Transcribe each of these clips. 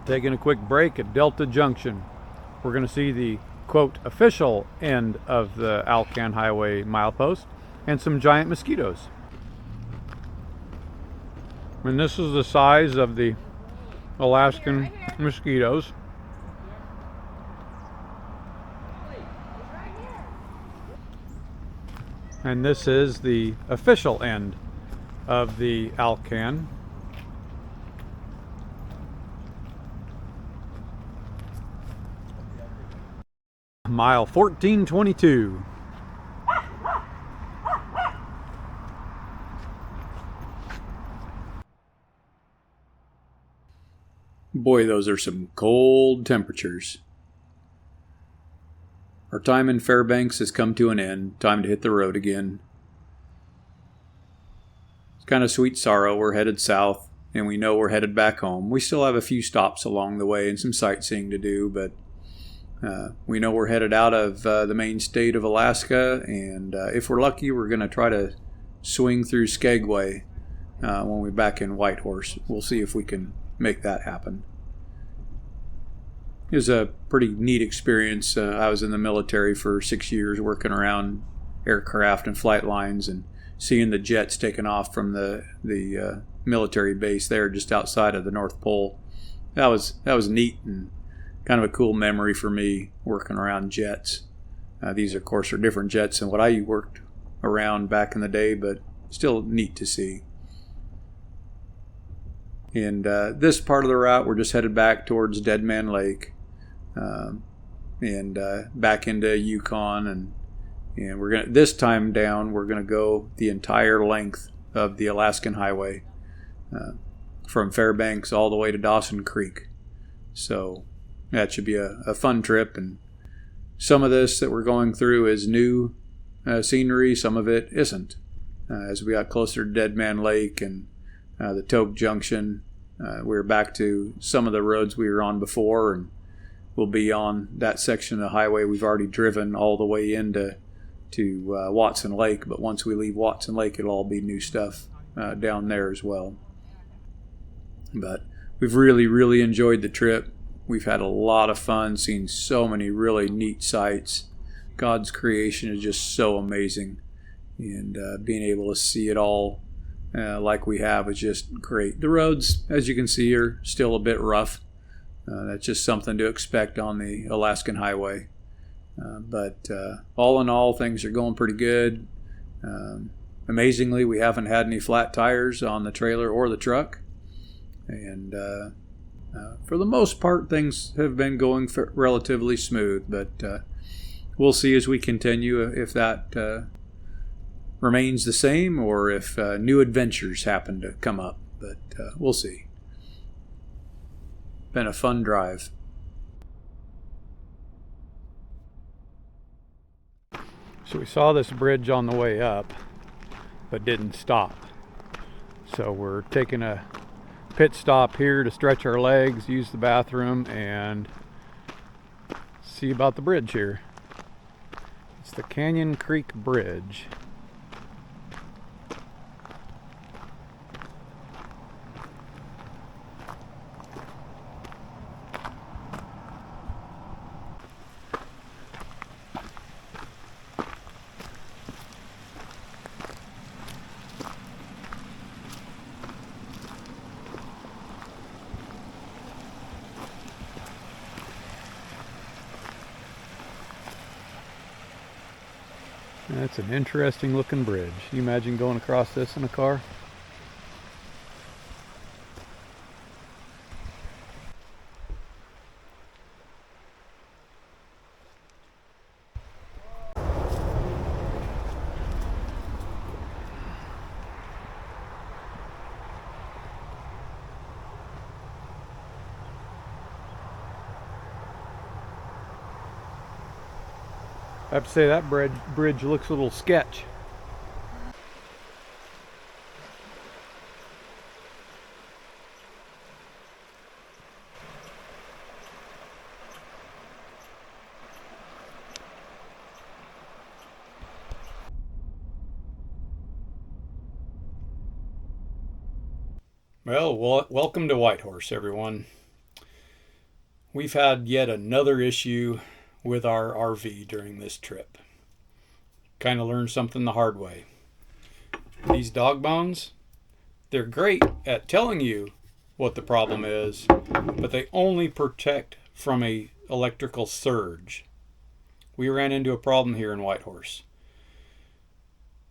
Taking a quick break at Delta Junction. We're going to see the, quote, official end of the Alaskan Highway milepost and some giant mosquitoes. And this is the size of the Alaskan mosquitoes. And this is the official end of the Alaskan. Mile 1422. Boy, those are some cold temperatures. Our time in Fairbanks has come to an end. Time to hit the road again. It's kind of sweet sorrow. We're headed south, and we know we're headed back home. We still have a few stops along the way and some sightseeing to do, but we know we're headed out of the main state of Alaska, and if we're lucky, we're going to try to swing through Skagway when we're back in Whitehorse. We'll see if we can make that happen. It was a pretty neat experience. I was in the military for 6 years working around aircraft and flight lines and seeing the jets taking off from the military base there just outside of the North Pole. That was neat and kind of a cool memory for me working around jets. These, of course, are different jets than what I worked around back in the day, but still neat to see. And this part of the route, we're just headed back towards Dead Man Lake and back into Yukon. And we're gonna, this time down, we're going to go the entire length of the Alaskan Highway from Fairbanks all the way to Dawson Creek. So that should be a fun trip, and some of this that we're going through is new scenery, some of it isn't. As we got closer to Dead Man Lake and the Delta Junction, we were back to some of the roads we were on before, and we'll be on that section of the highway we've already driven all the way into Watson Lake, but once we leave Watson Lake, it'll all be new stuff down there as well. But we've really enjoyed the trip. We've had a lot of fun, seeing so many really neat sights. God's creation is just so amazing, and being able to see it all like we have is just great. The roads, as you can see, are still a bit rough. That's just something to expect on the Alaskan Highway. But all in all, things are going pretty good. Amazingly, we haven't had any flat tires on the trailer or the truck. And for the most part, things have been going relatively smooth, but we'll see as we continue if that remains the same or if new adventures happen to come up, but we'll see. Been a fun drive. So we saw this bridge on the way up, but didn't stop. So we're taking a pit stop here to stretch our legs, use the bathroom, and see about the bridge here. It's the Canyon Creek Bridge. That's an interesting looking bridge. Can you imagine going across this in a car? I have to say that bridge looks a little sketch. Well, welcome to Whitehorse, everyone. We've had yet another issue with our RV during this trip. Kind of learned something the hard way. These dog bones, they're great at telling you what the problem is, but they only protect from a electrical surge. We ran into a problem here in Whitehorse.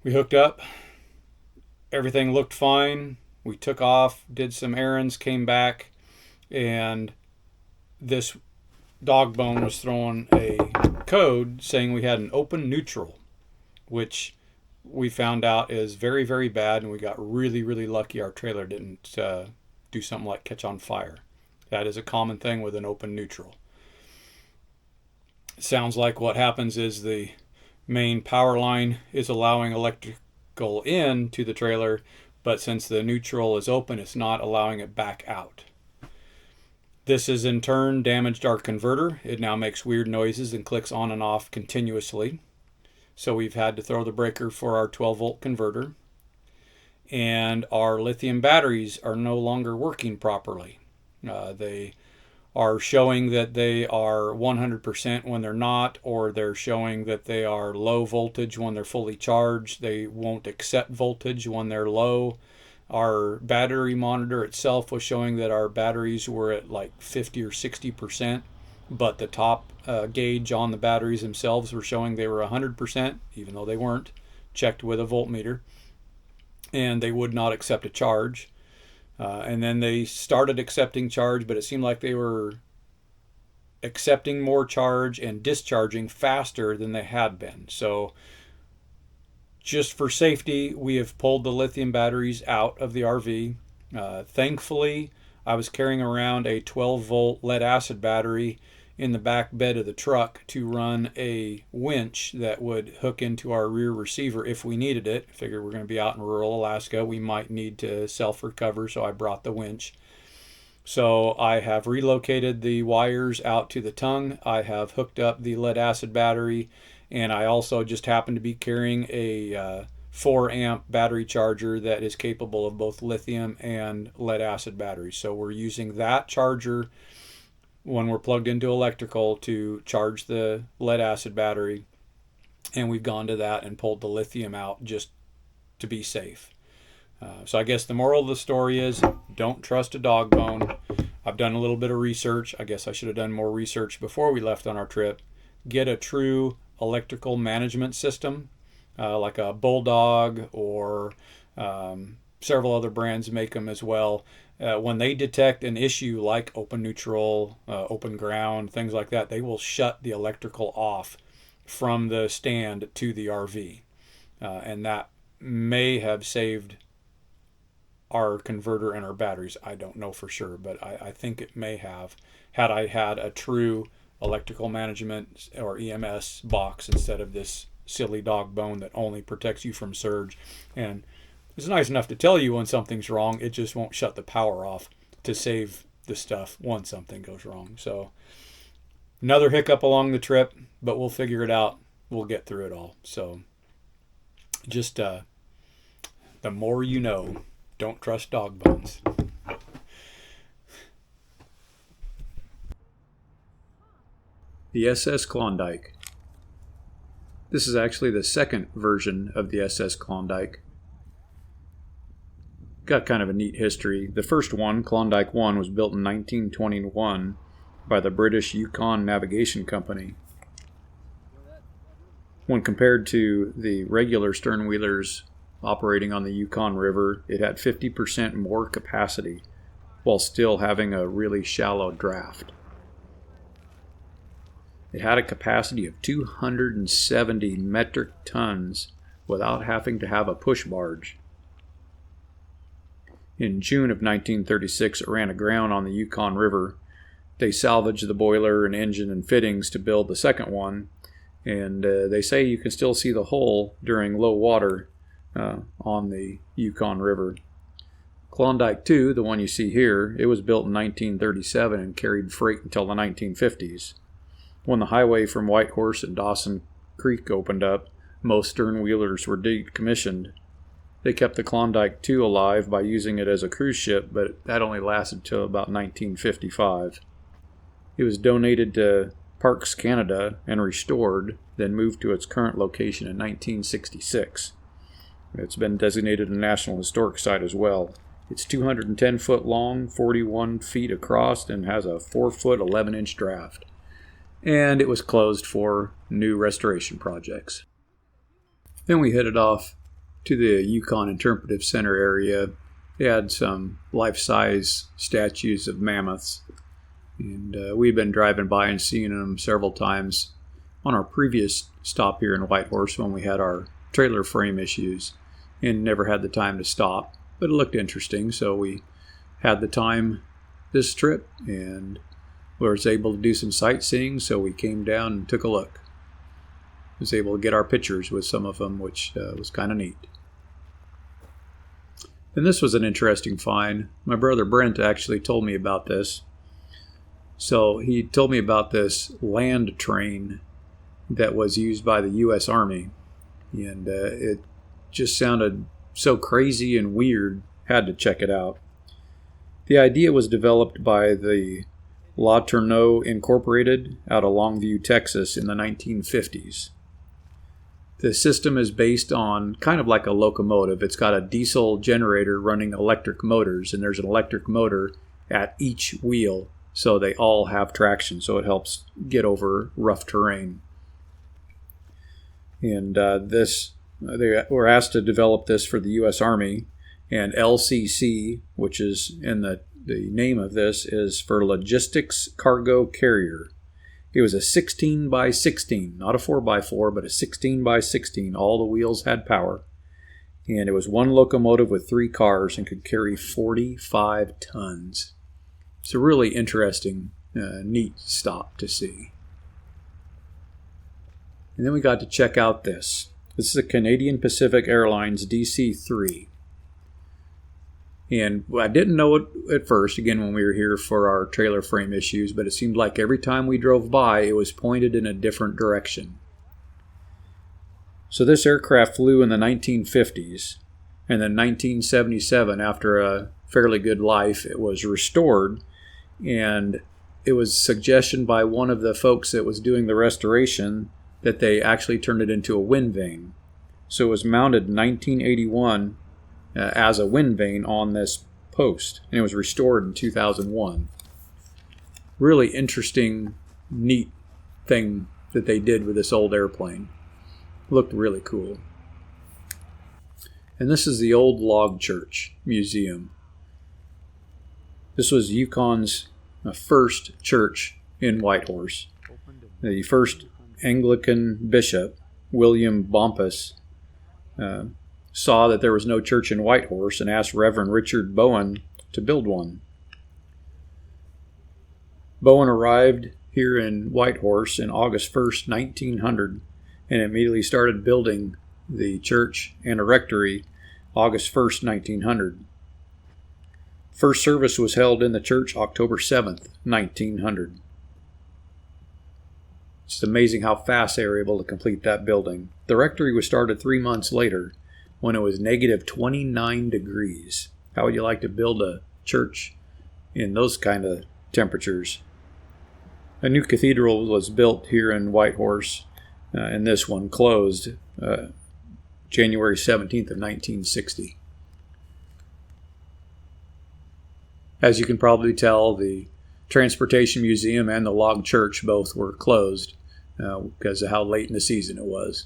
We hooked up, everything looked fine. We took off, did some errands, came back, and this dog bone was throwing a code saying we had an open neutral, which we found out is very, very bad, and we got really, really lucky our trailer didn't do something like catch on fire. That is a common thing with an open neutral. It sounds like what happens is the main power line is allowing electrical in to the trailer, but since the neutral is open, it's not allowing it back out. This has in turn damaged our converter. It now makes weird noises and clicks on and off continuously. So we've had to throw the breaker for our 12-volt converter. And our lithium batteries are no longer working properly. They are showing that they are 100% when they're not, or they're showing that they are low voltage when they're fully charged. They won't accept voltage when they're low. Our battery monitor itself was showing that our batteries were at like 50 or 60%, but the top gauge on the batteries themselves were showing they were 100%, even though they weren't, checked with a voltmeter, and they would not accept a charge. And then they started accepting charge, but it seemed like they were accepting more charge and discharging faster than they had been. So just for safety, we have pulled the lithium batteries out of the RV. Thankfully, I was carrying around a 12-volt lead acid battery in the back bed of the truck to run a winch that would hook into our rear receiver if we needed it. I figured we're going to be out in rural Alaska. We might need to self-recover, so I brought the winch. So I have relocated the wires out to the tongue. I have hooked up the lead acid battery, and I also just happen to be carrying a 4 amp battery charger that is capable of both lithium and lead acid batteries. So we're using that charger when we're plugged into electrical to charge the lead acid battery, and we've gone to that and pulled the lithium out just to be safe. So I guess the moral of the story is don't trust a dog bone. I've done a little bit of research. I guess I should have done more research before we left on our trip. Get a true electrical management system, like a Bulldog or several other brands make them as well. When they detect an issue like open neutral, open ground, things like that, they will shut the electrical off from the stand to the RV. And that may have saved our converter and our batteries. I don't know for sure, but I think it may have, had I had a true electrical management or EMS box instead of this silly dog bone that only protects you from surge. And it's nice enough to tell you when something's wrong, it just won't shut the power off to save the stuff when something goes wrong. So another hiccup along the trip, but we'll figure it out. We'll get through it all. So just the more you know, don't trust dog bones. The SS Klondike. This is actually the second version of the SS Klondike. Got kind of a neat history. The first one, Klondike 1, was built in 1921 by the British Yukon Navigation Company. When compared to the regular sternwheelers operating on the Yukon River, it had 50% more capacity while still having a really shallow draft. It had a capacity of 270 metric tons without having to have a push barge. In June of 1936, it ran aground on the Yukon River. They salvaged the boiler and engine and fittings to build the second one, and they say you can still see the hull during low water on the Yukon River. Klondike 2, the one you see here, it was built in 1937 and carried freight until the 1950s. When the highway from Whitehorse and Dawson Creek opened up, most sternwheelers were decommissioned. They kept the Klondike 2 alive by using it as a cruise ship, but that only lasted till about 1955. It was donated to Parks Canada and restored, then moved to its current location in 1966. It's been designated a National Historic Site as well. It's 210 foot long, 41 feet across, and has a 4 foot 11-inch draft. And it was closed for new restoration projects. Then we headed off to the Yukon Interpretive Center area. They had some life-size statues of mammoths. And we've been driving by and seeing them several times on our previous stop here in Whitehorse when we had our trailer frame issues and never had the time to stop. But it looked interesting, so we had the time this trip and was able to do some sightseeing, so we came down and took a look. Was able to get our pictures with some of them, which was kind of neat. And this was an interesting find. My brother Brent actually told me about this. So he told me about this land train that was used by the U.S. Army. And it just sounded so crazy and weird. Had to check it out. The idea was developed by the La Tourneau Incorporated out of Longview, Texas in the 1950s. The system is based on kind of like a locomotive. It's got a diesel generator running electric motors, and there's an electric motor at each wheel, so they all have traction, so it helps get over rough terrain. And they were asked to develop this for the U.S. Army, and LCC, which is in the name of this, is for Logistics Cargo Carrier. It was a 16 by 16, not a 4 by 4, but a 16 by 16. All the wheels had power. And it was one locomotive with 3 cars and could carry 45 tons. It's a really interesting, neat stop to see. And then we got to check out this. This is a Canadian Pacific Airlines DC-3. And I didn't know it at first, again, when we were here for our trailer frame issues, but it seemed like every time we drove by, it was pointed in a different direction. So this aircraft flew in the 1950s, and then 1977, after a fairly good life, it was restored, and it was suggestion by one of the folks that was doing the restoration that they actually turned it into a wind vane. So it was mounted in 1981 as a wind vane on this post, and it was restored in 2001. Really interesting, neat thing that they did with this old airplane. Looked really cool. And this is the old log church museum. This was Yukon's first church in Whitehorse. The first Anglican bishop, William Bompas, saw that there was no church in Whitehorse and asked Reverend Richard Bowen to build one. Bowen arrived here in Whitehorse in August 1st, 1900, and immediately started building the church and a rectory August 1st, 1900. First service was held in the church October 7th, 1900. It's amazing how fast they were able to complete that building. The rectory was started 3 months later when it was negative 29 degrees. How would you like to build a church in those kind of temperatures? A new cathedral was built here in Whitehorse, and this one closed January 17th of 1960. As you can probably tell, the Transportation Museum and the Log Church both were closed because of how late in the season it was.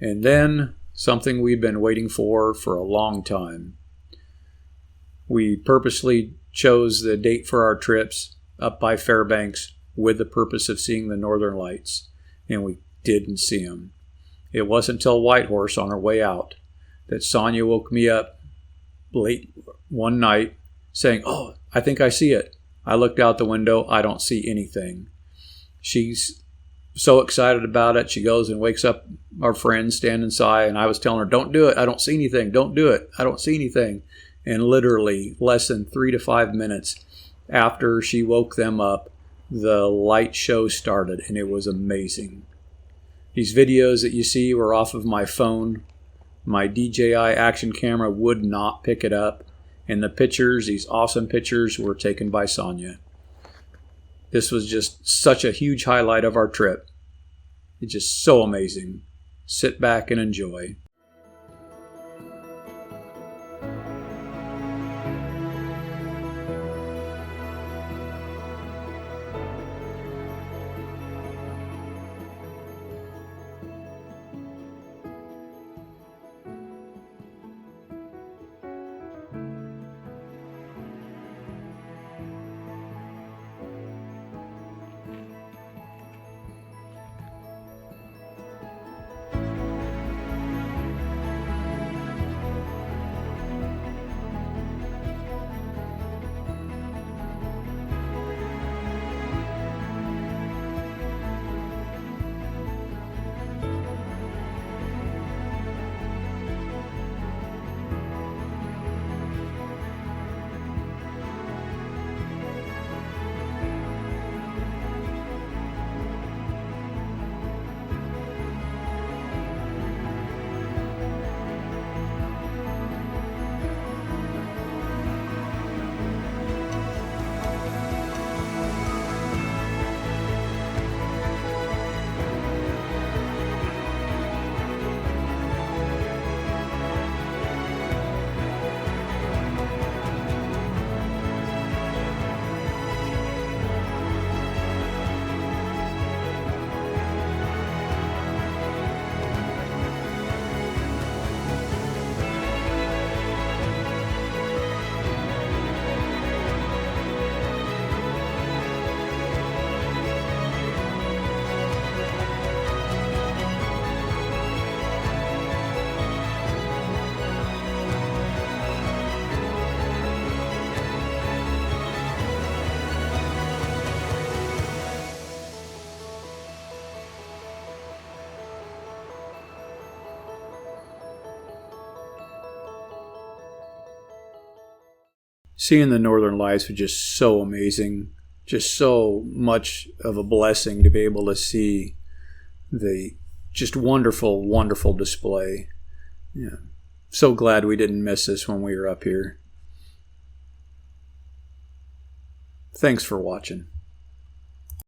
And then something we've been waiting for a long time. We purposely chose the date for our trips up by Fairbanks with the purpose of seeing the Northern Lights, and we didn't see them. It wasn't until Whitehorse on our way out that Sonja woke me up late one night saying, "Oh, I think I see it." I looked out the window. I don't see anything. She's so excited about it. She goes and wakes up our friend standing inside, and I was telling her, "Don't do it. I don't see anything. Don't do it. I don't see anything." And literally less than 3 to 5 minutes after she woke them up, the light show started, and it was amazing. These videos that you see were off of my phone. My DJI action camera would not pick it up. And the pictures, these awesome pictures, were taken by Sonja. This was just such a huge highlight of our trip. It's just so amazing. Sit back and enjoy. Seeing the Northern Lights was just so amazing. Just so much of a blessing to be able to see the just wonderful, wonderful display. Yeah. So glad we didn't miss this when we were up here. Thanks for watching.